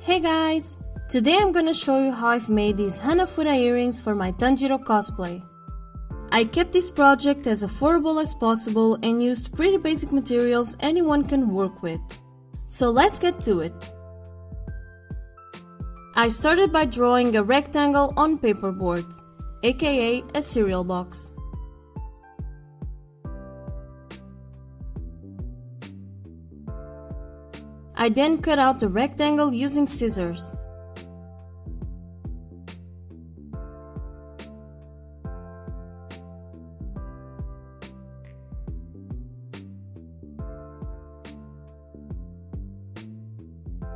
Hey guys! Today I'm gonna show you how I've made these Hanafuda earrings for my Tanjiro cosplay. I kept this project as affordable as possible and used pretty basic materials anyone can work with. So let's get to it. I started by drawing a rectangle on paperboard, aka a cereal box. I then cut out the rectangle using scissors.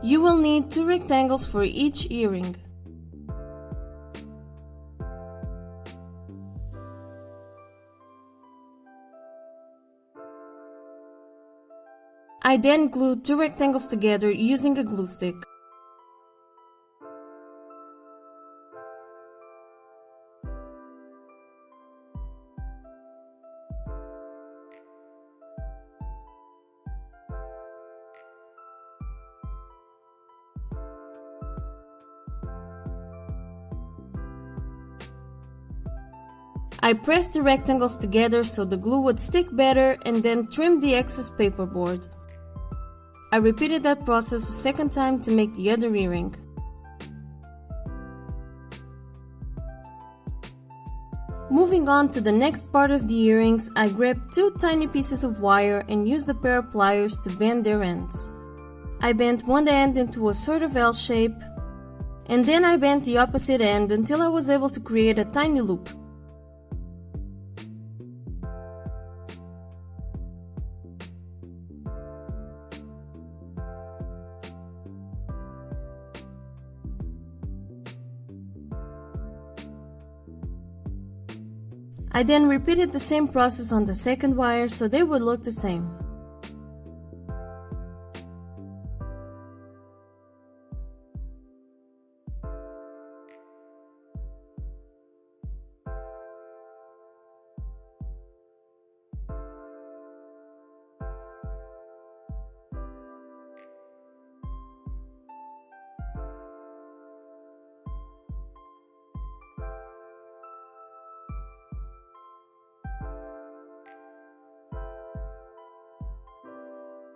You will need 2 rectangles for each earring. I then glued 2 rectangles together using a glue stick. I pressed the rectangles together so the glue would stick better and then trimmed the excess paperboard. I repeated that process a second time to make the other earring. Moving on to the next part of the earrings, I grabbed 2 tiny pieces of wire and used a pair of pliers to bend their ends. I bent one end into a sort of L shape, and then I bent the opposite end until I was able to create a tiny loop. I then repeated the same process on the second wire so they would look the same.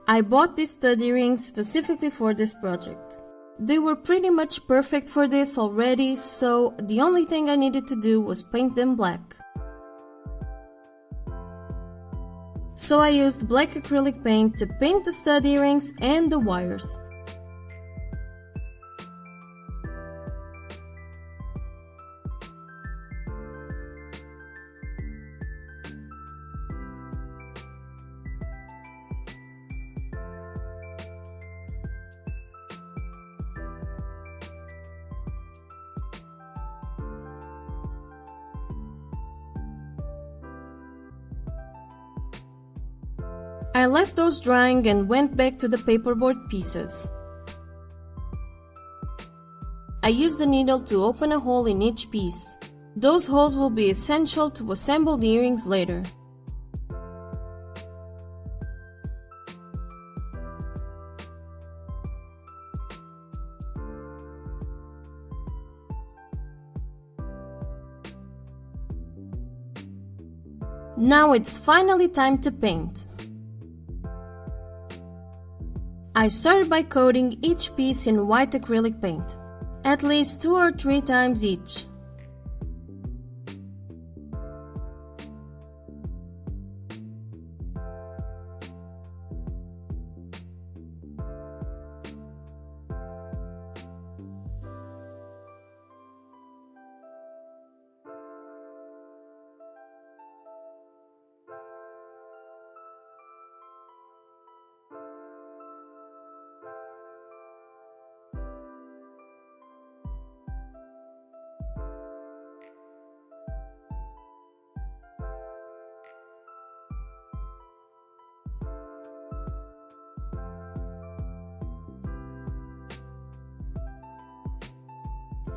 I bought these stud earrings specifically for this project. They were pretty much perfect for this already, so the only thing I needed to do was paint them black. So I used black acrylic paint to paint the stud earrings and the wires. I left those drying and went back to the paperboard pieces. I used the needle to open a hole in each piece. Those holes will be essential to assemble the earrings later. Now it's finally time to paint. I started by coating each piece in white acrylic paint, at least 2 or 3 times each.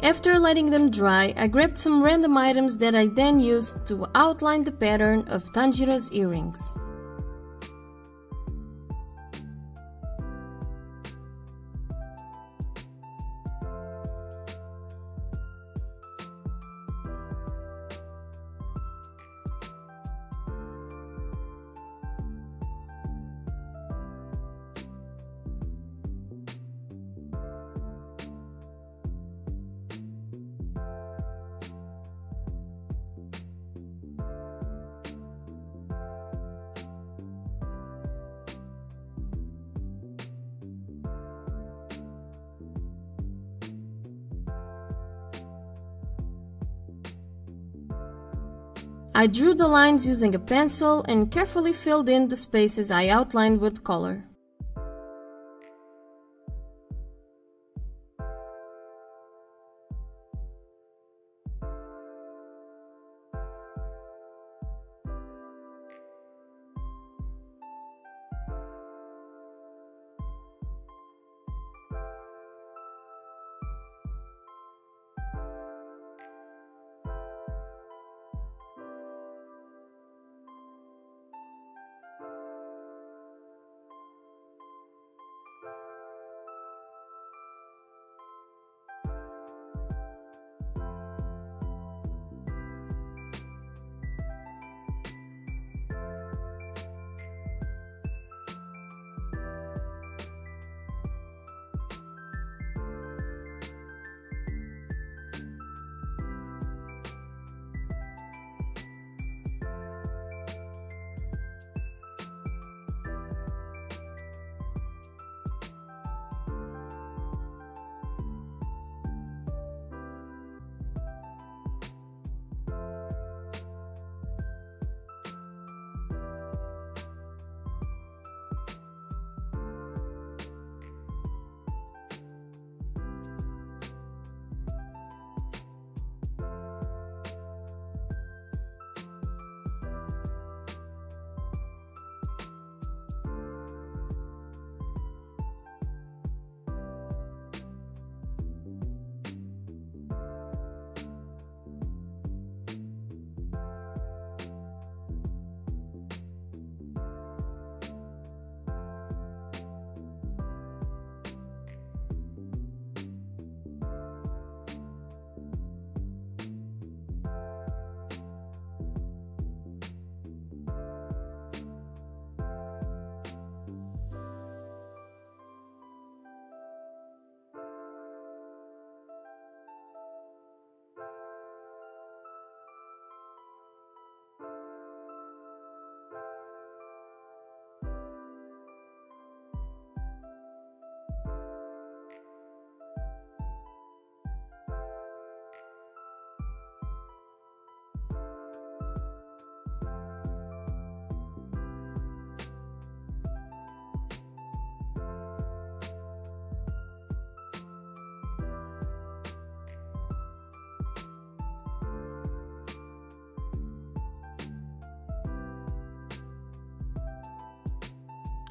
After letting them dry, I grabbed some random items that I then used to outline the pattern of Tanjiro's earrings. I drew the lines using a pencil and carefully filled in the spaces I outlined with color.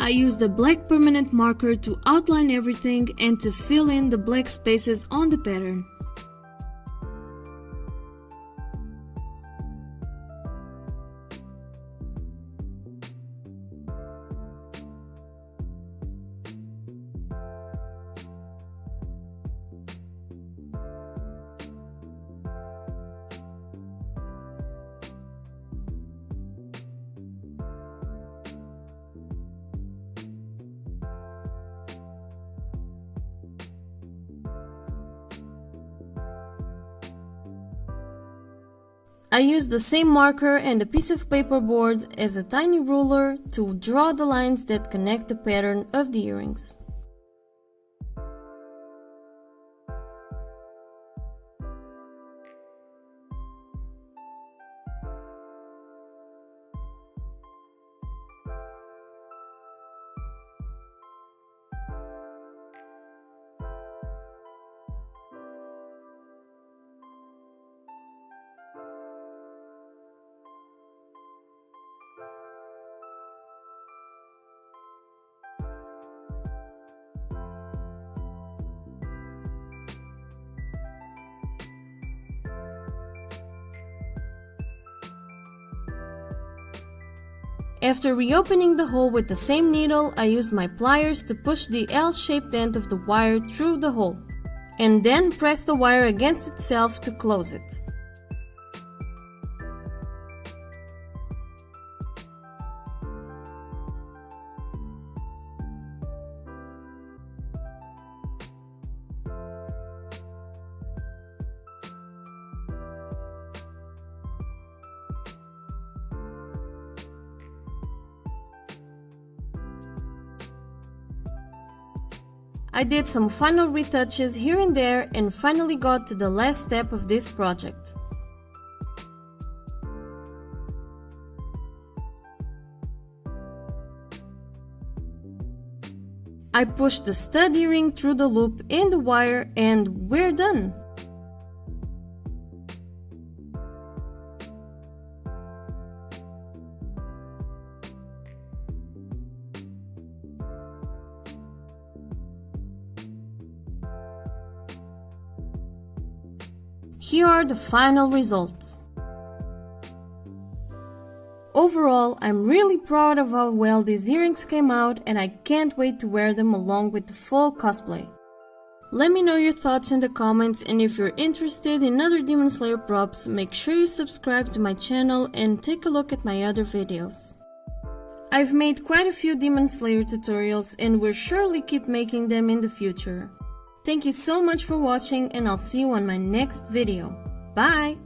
I used a black permanent marker to outline everything and to fill in the black spaces on the pattern. I used the same marker and a piece of paperboard as a tiny ruler to draw the lines that connect the pattern of the earrings. After reopening the hole with the same needle, I used my pliers to push the L-shaped end of the wire through the hole, and then press the wire against itself to close it. I did some final retouches here and there and finally got to the last step of this project. I push the stud earring through the loop in the wire and we're done! Here are the final results. Overall, I'm really proud of how well these earrings came out and I can't wait to wear them along with the full cosplay. Let me know your thoughts in the comments, and if you're interested in other Demon Slayer props, make sure you subscribe to my channel and take a look at my other videos. I've made quite a few Demon Slayer tutorials and will surely keep making them in the future. Thank you so much for watching, and I'll see you on my next video. Bye!